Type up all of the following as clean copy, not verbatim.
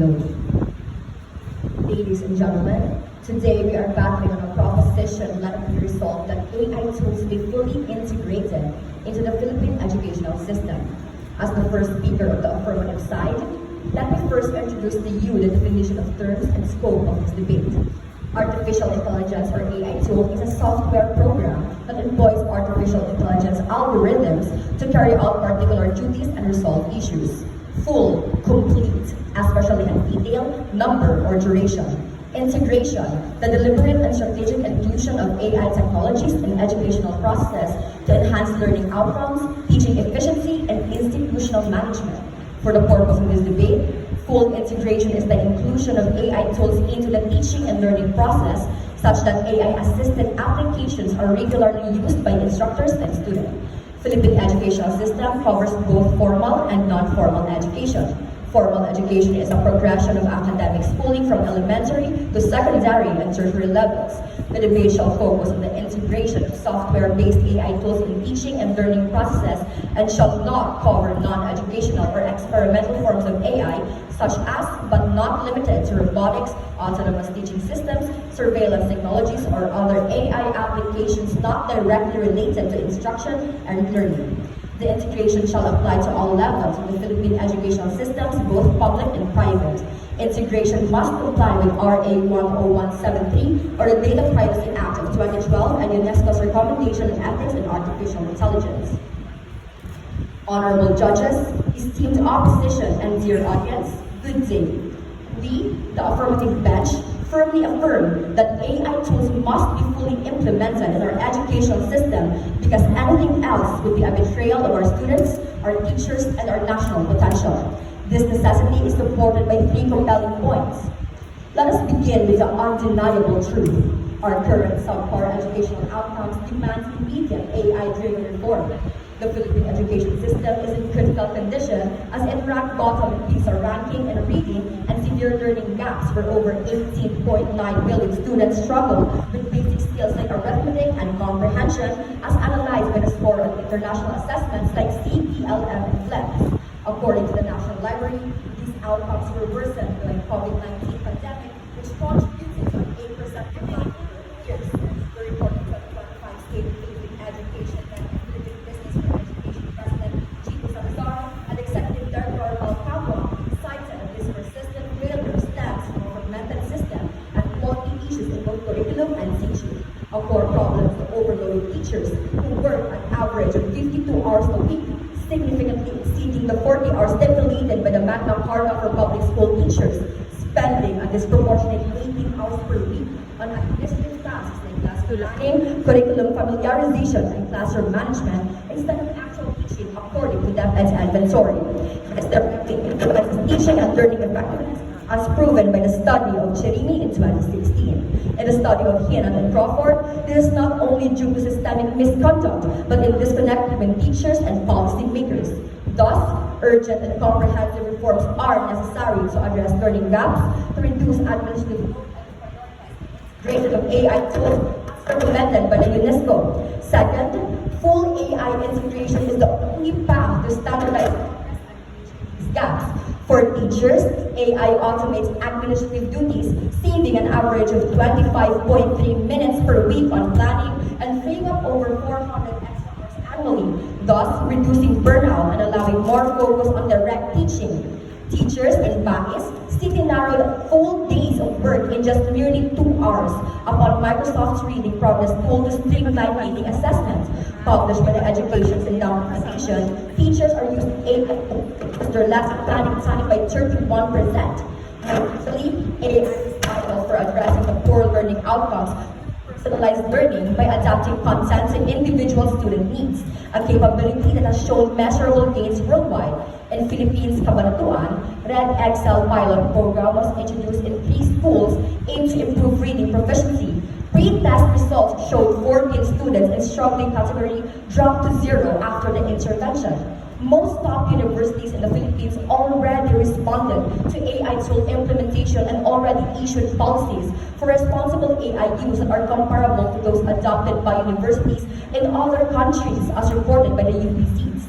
globe. Ladies and gentlemen, today we are battling on a proposition let it be resolved that AI tools be fully integrated into the Philippine educational system. As the first speaker of the affirmative side, let me first introduce to you the definition of terms and scope of this debate. Artificial intelligence, or AI tool, is a software program that employs artificial intelligence algorithms to carry out particular duties and resolve issues. Full, complete, especially in detail, number, or duration. Integration, the deliberate and strategic inclusion of AI technologies in educational process to enhance learning outcomes, teaching efficiency, and institutional management. For the purpose of this debate, full integration is the inclusion of AI tools into the teaching and learning process such that AI-assisted applications are regularly used by instructors and students. Philippine educational system covers both formal and non-formal education. Formal education is a progression of academic schooling from elementary to secondary and tertiary levels. The debate shall focus on the integration of software-based AI tools in teaching and learning processes and shall not cover non-educational or experimental forms of AI, such as, but not limited to robotics, autonomous teaching systems, surveillance technologies, or other AI applications not directly related to instruction and learning. The integration shall apply to all levels of the Philippine educational systems, both public and private. Integration must comply with RA 10173, or the Data Privacy Act of 2012, and UNESCO's recommendation on ethics in artificial intelligence. Honorable judges, esteemed opposition, and dear audience, good day. We, the affirmative bench, firmly affirm that AI tools must be fully implemented in our educational system because anything else would be a betrayal of our students, our teachers, and our national potential. This necessity is supported by three compelling points. Let us begin with the undeniable truth. Our current subpar educational outcomes demand immediate AI-driven reform. The Philippine education system is in critical condition as it ranked bottom in PISA ranking in reading and severe learning gaps where over 18.9 million students struggle with basic skills like arithmetic and comprehension as analyzed by the score of international assessments like CPLM and FLEX. According to the National Library, these outcomes were worsened by the COVID-19 pandemic, which contributed to an 8% decline in years. The report of 2025 State of Philippine Education and Philippine Business for Education President Chico Salazar and Executive Director Al Campo cited that this persistent failure stems from a fragmented system and quality issues in both curriculum and teaching. A core problem is the overloaded teachers who work an average of 52 hours a week, significantly exceeding the 40 hours stipulated by the Magna Carta for public school teachers, spending a disproportionate 18 hours per week on administrative tasks like classroom learning, curriculum familiarization, and classroom management instead of actual teaching according to DepEd's inventory. This directly influences teaching and learning effectiveness, as proven by the study of Cherini in 2016. In the study of Heenan and Crawford, this is not only due to systemic misconduct, but in disconnect between teachers and policy makers. Thus, urgent and comprehensive reforms are necessary to address learning gaps, to reduce administrative load, and to prioritize integration of AI tools as recommended by the UNESCO. Second, full AI integration is the only path to standardize these gaps. For teachers, AI automates administrative duties, saving an average of 25.3 minutes per week on planning and freeing up over 400 extra hours annually, thus reducing burnout and allowing more focus on direct teaching. Teachers in Baguio City narrowed full days of work in just nearly 2 hours upon Microsoft's reading progress tool to streamline reading assessment. Published by the Education Endowment Foundation, teachers are using AI to their lesson planning time by 31%. Actually, AI is vital for addressing the poor learning outcomes, personalized learning by adapting content to individual student needs, a capability that has shown measurable gains worldwide. In Philippines, Cabanatuan, Red Excel pilot program was introduced in 3 schools aimed to improve reading proficiency. Pre-test results showed 14 students in struggling category dropped to 0 after the intervention. Most top universities in the Philippines already responded to AI tool implementation and already issued policies for responsible AI use that are comparable to those adopted by universities in other countries as reported by the UPCs.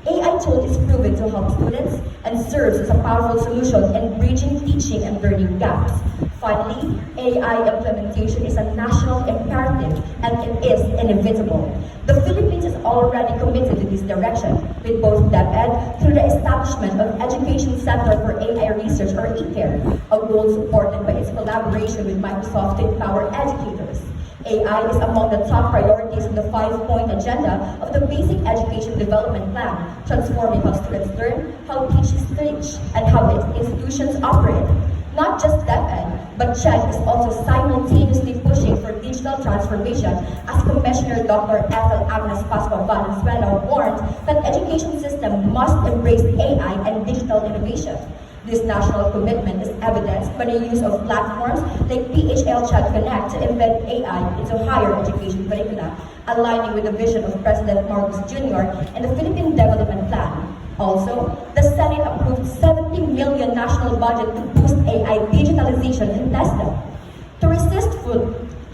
AI tool is proven to help students and serve serves as a powerful solution in bridging teaching and learning gaps. Finally, AI implementation is a national imperative and it is inevitable. The Philippines is already committed to this direction, with both DepEd through the establishment of Education Center for AI Research or ECARE, a goal supported by its collaboration with Microsoft to empower educators. AI is among the top priorities in the 5-point agenda of the Basic Education Development Plan, transforming how students learn, how teachers teach, and how its institutions operate. Not just DepEd, but CHED is also simultaneously pushing for digital transformation, as Commissioner Dr. Ethel Agnes Pascual Valenzuela warned that education system must embrace AI and digital innovation. This national commitment is evidenced by the use of platforms like PHL Chat Connect to embed AI into higher education curricula, aligning with the vision of President Marcos Jr. and the Philippine Development Plan. Also, the Senate approved 70 million national budget to boost AI digitalization in TESDA. To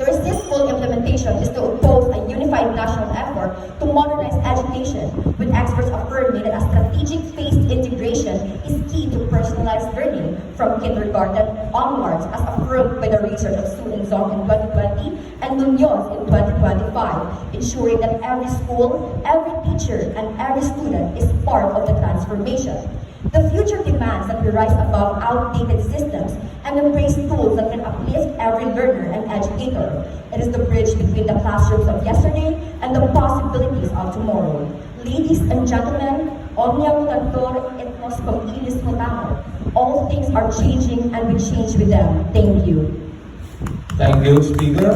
resist full implementation is to oppose a unified national effort to modernize education, with experts affirming that a strategic phased integration is key to personalized learning from kindergarten onwards, as affirmed by the research of Su Zong in 2020 and Munoz in 2025, ensuring that every school, every teacher, and every student is part of the transformation. The future demands that we rise above outdated systems and embrace tools that can uplift every learner and educator. It is the bridge between the classrooms of yesterday and the possibilities of tomorrow. Ladies and gentlemen, omnia mutantur et nos cum illis mutamur. All things are changing and we change with them. Thank you. Thank you, Speaker.